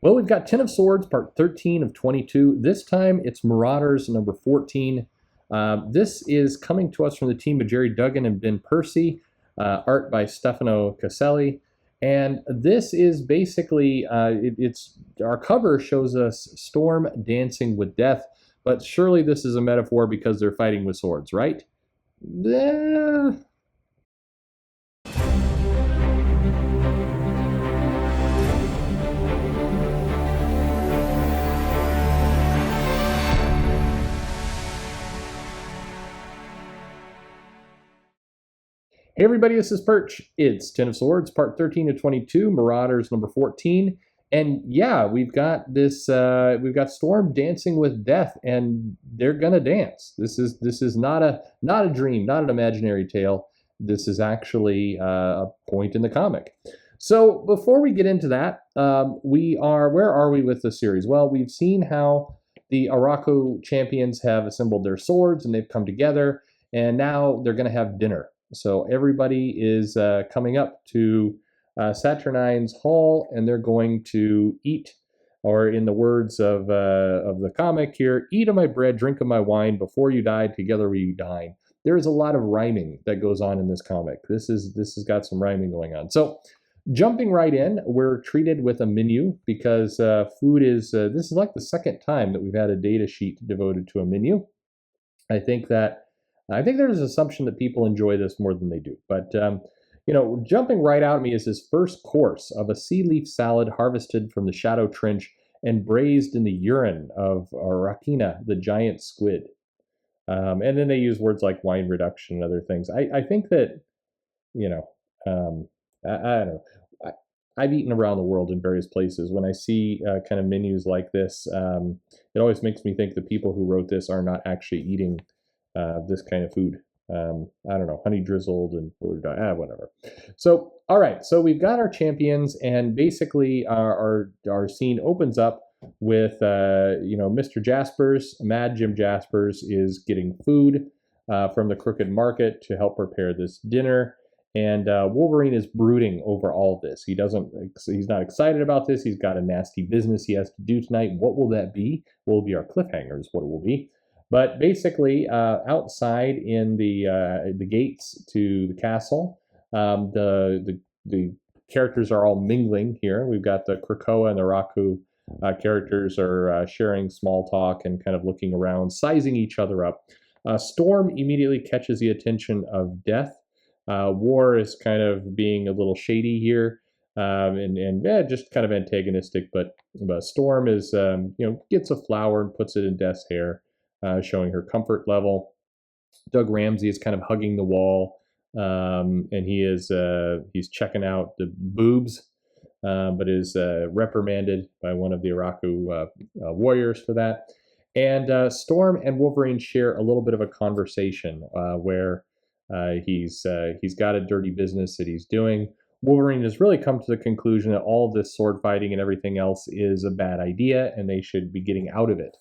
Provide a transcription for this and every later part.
Well, we've got 10 of Swords, part 13 of 22. This time it's Marauders, number 14. This is coming to us from the team of Jerry Duggan and Ben Percy, art by Stefano Caselli. And this is basically, it's our cover shows us Storm dancing with death, but surely this is a metaphor because they're fighting with swords, right? Eh, Hey everybody, this is Perch. It's 10 of Swords, part 13 to 22, Marauders number 14. And yeah, we've got Storm dancing with death, and they're gonna dance. This is not a dream, not an imaginary tale. This is actually a point in the comic. So before we get into that, where are we with the series? Well, we've seen how the Araku champions have assembled their swords and they've come together, and now they're gonna have dinner. So everybody is coming up to Saturnine's Hall, and they're going to eat, or in the words of the comic here, eat of my bread, drink of my wine, before you die, together we dine. There is a lot of rhyming that goes on in this comic. This has got some rhyming going on. So jumping right in, we're treated with a menu because food is, this is like the second time that we've had a data sheet devoted to a menu. I think there's an assumption that people enjoy this more than they do. But, jumping right out at me is this first course of a sea leaf salad harvested from the Shadow Trench and braised in the urine of Rakina, the giant squid. And then they use words like wine reduction and other things. I think that, I don't know. I've eaten around the world in various places. When I see kind of menus like this, it always makes me think the people who wrote this are not actually eating this kind of food. I don't know, honey drizzled and whatever. So, all right, so we've got our champions, and basically our scene opens up with Mr. Jaspers, Mad Jim Jaspers is getting food from the Crooked Market to help prepare this dinner. And Wolverine is brooding over all this. He's not excited about this. He's got a nasty business he has to do tonight. What will that be? Will be our cliffhanger is what it will be. But basically, outside in the gates to the castle, the characters are all mingling here. We've got the Krakoa and the Raku characters are sharing small talk and kind of looking around, sizing each other up. Storm immediately catches the attention of Death. War is kind of being a little shady here, and just kind of antagonistic. But Storm is gets a flower and puts it in Death's hair. Showing her comfort level. Doug Ramsey is kind of hugging the wall, and he's checking out the boobs, but is reprimanded by one of the Araku warriors for that. And Storm and Wolverine share a little bit of a conversation where he's got a dirty business that he's doing. Wolverine has really come to the conclusion that all of this sword fighting and everything else is a bad idea, and they should be getting out of it.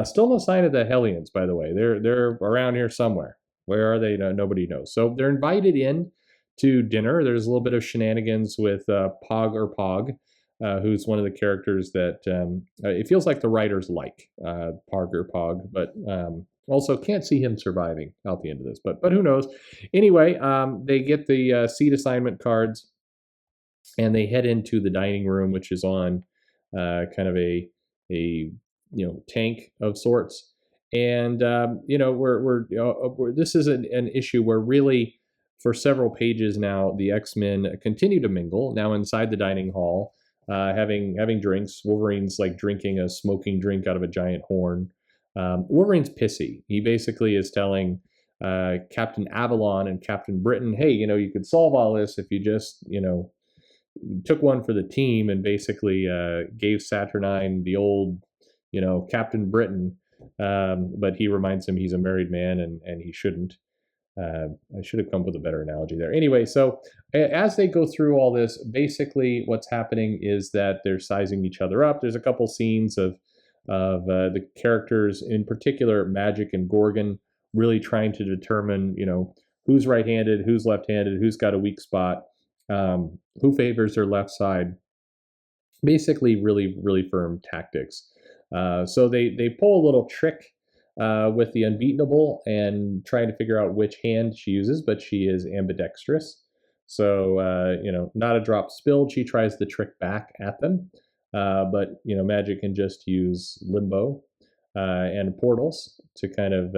Still no sign of the Hellions, by the way. They're around here somewhere. Where are they? No, nobody knows. So they're invited in to dinner. There's a little bit of shenanigans with Pog, who's one of the characters that it feels like the writers like Pog, but also can't see him surviving out the end of this. But who knows? Anyway, they get the seat assignment cards, and they head into the dining room, which is on kind of a tank of sorts. And we're this is an issue where really for several pages now the X-Men continue to mingle now inside the dining hall, having drinks. Wolverine's like drinking a smoking drink out of a giant horn. Wolverine's pissy. He basically is telling Captain Avalon and Captain Britain, hey, you could solve all this if you just took one for the team, and basically gave Saturnine the old Captain Britain, but he reminds him he's a married man and he shouldn't. I should have come up with a better analogy there. Anyway, so as they go through all this, basically what's happening is that they're sizing each other up. There's a couple scenes of the characters, in particular Magic and Gorgon, really trying to determine who's right-handed, who's left-handed, who's got a weak spot, who favors their left side. Basically, really, really firm tactics. So they pull a little trick with the unbeatable and trying to figure out which hand she uses, but she is ambidextrous. So not a drop spilled. She tries the trick back at them, but Magic can just use limbo and portals to kind of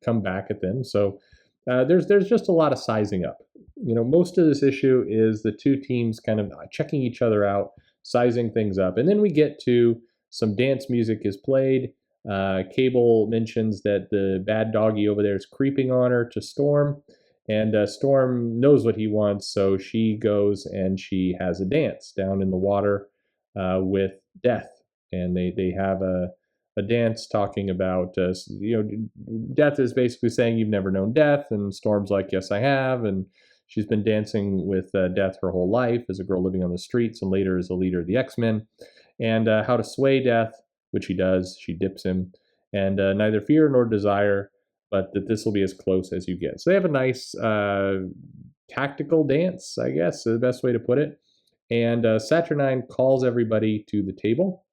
come back at them. So there's just a lot of sizing up. Most of this issue is the two teams kind of checking each other out, sizing things up, and then we get to some dance music is played. Cable mentions that the bad doggy over there is creeping on her to Storm, and Storm knows what he wants, so she goes and she has a dance down in the water with Death, and they have a dance talking about Death is basically saying you've never known Death, and Storm's like, yes I have, and she's been dancing with Death her whole life as a girl living on the streets and later as a leader of the X-Men, and how to sway Death, which he does. She dips him, and neither fear nor desire, but that this will be as close as you get. So they have a nice tactical dance, I guess, is the best way to put it. And Saturnine calls everybody to the table.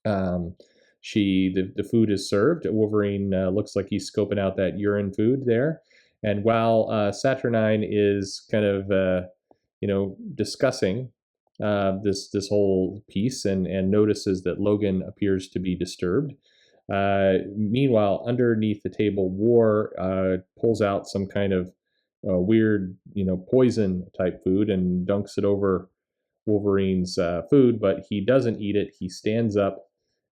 The food is served. Wolverine looks like he's scoping out that urine food there. And while Saturnine is kind of discussing this whole piece and notices that Logan appears to be disturbed. Meanwhile, underneath the table, War pulls out some kind of weird, poison type food and dunks it over Wolverine's food, but he doesn't eat it. He stands up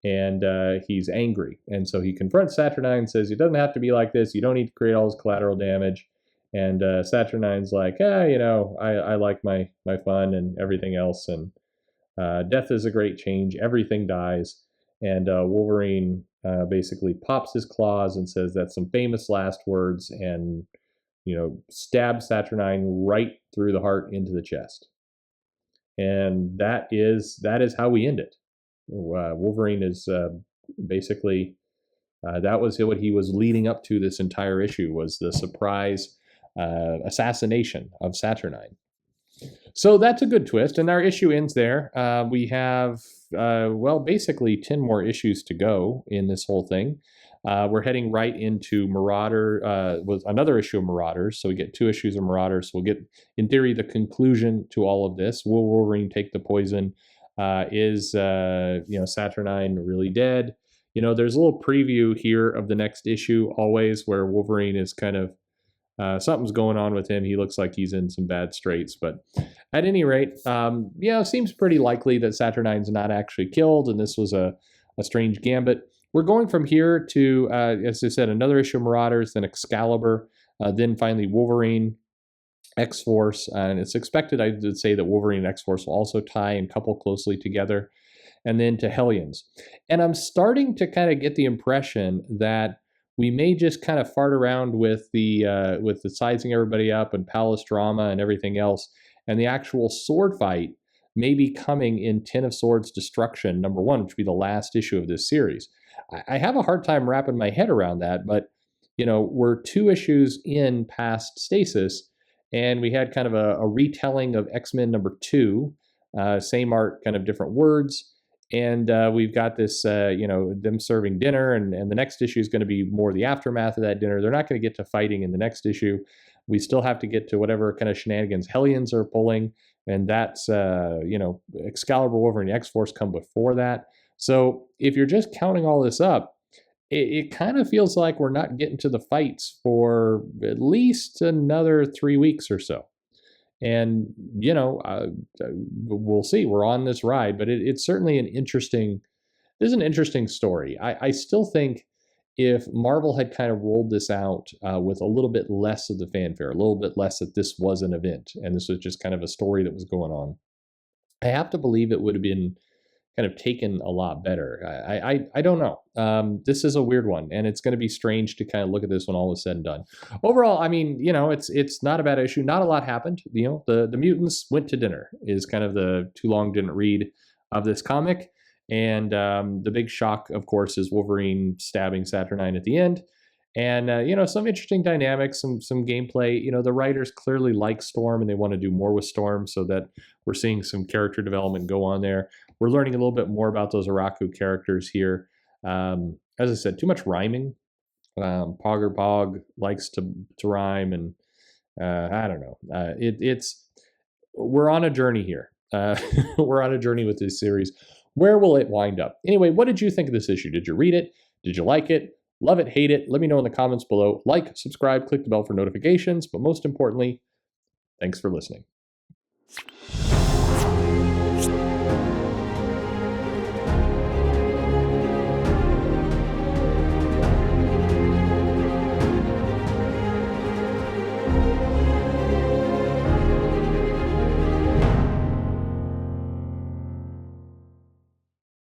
and he's angry. And so he confronts Saturnine, says, "It doesn't have to be like this. You don't need to create all this collateral damage." And Saturnine's like, I like my fun and everything else. And death is a great change. Everything dies. And Wolverine basically pops his claws and says that's some famous last words and, stabs Saturnine right through the heart into the chest. And that is how we end it. Wolverine is basically, that was what he was leading up to this entire issue, was the surprise assassination of Saturnine. So that's a good twist, and our issue ends there. We have, basically 10 more issues to go in this whole thing. We're heading right into with another issue of Marauders, so we get 2 issues of Marauders. So we'll get, in theory, the conclusion to all of this. Will Wolverine take the poison? Is Saturnine really dead? There's a little preview here of the next issue, always, where Wolverine is kind of something's going on with him. He looks like he's in some bad straits. But at any rate, it seems pretty likely that Saturnine's not actually killed, and this was a strange gambit. We're going from here to, as I said, another issue of Marauders, then Excalibur, then finally Wolverine, X-Force, and it's expected, I would say, that Wolverine and X-Force will also tie and couple closely together, and then to Hellions. And I'm starting to kind of get the impression that we may just kind of fart around with the sizing everybody up and palace drama and everything else, and the actual sword fight may be coming in Ten of Swords Destruction #1, which would be the last issue of this series. I have a hard time wrapping my head around that, but we're 2 issues in past Stasis, and we had kind of a retelling of X-Men #2, same art, kind of different words. And we've got this, them serving dinner, and the next issue is going to be more the aftermath of that dinner. They're not going to get to fighting in the next issue. We still have to get to whatever kind of shenanigans Hellions are pulling, and that's, Excalibur, Wolverine, and X-Force come before that. So if you're just counting all this up, it kind of feels like we're not getting to the fights for at least another 3 weeks or so. And, we'll see. We're on this ride, but it's certainly this is an interesting story. I still think if Marvel had kind of rolled this out with a little bit less of the fanfare, a little bit less that this was an event, and this was just kind of a story that was going on, I have to believe it would have been kind of taken a lot better. I don't know. This is a weird one, and it's going to be strange to kind of look at this when all is said and done. Overall, I mean, it's not a bad issue. Not a lot happened. The mutants went to dinner is kind of the too long didn't read of this comic. And the big shock, of course, is Wolverine stabbing Saturnine at the end. And you know, some interesting dynamics, some gameplay. You know, the writers clearly like Storm and they want to do more with Storm, so that we're seeing some character development go on there. We're learning a little bit more about those Araku characters here. As I said, too much rhyming. Pogger Pog likes to rhyme, and I don't know. It's we're on a journey here. We're on a journey with this series. Where will it wind up? Anyway, what did you think of this issue? Did you read it? Did you like it? Love it? Hate it? Let me know in the comments below. Like, subscribe, click the bell for notifications, but most importantly, thanks for listening.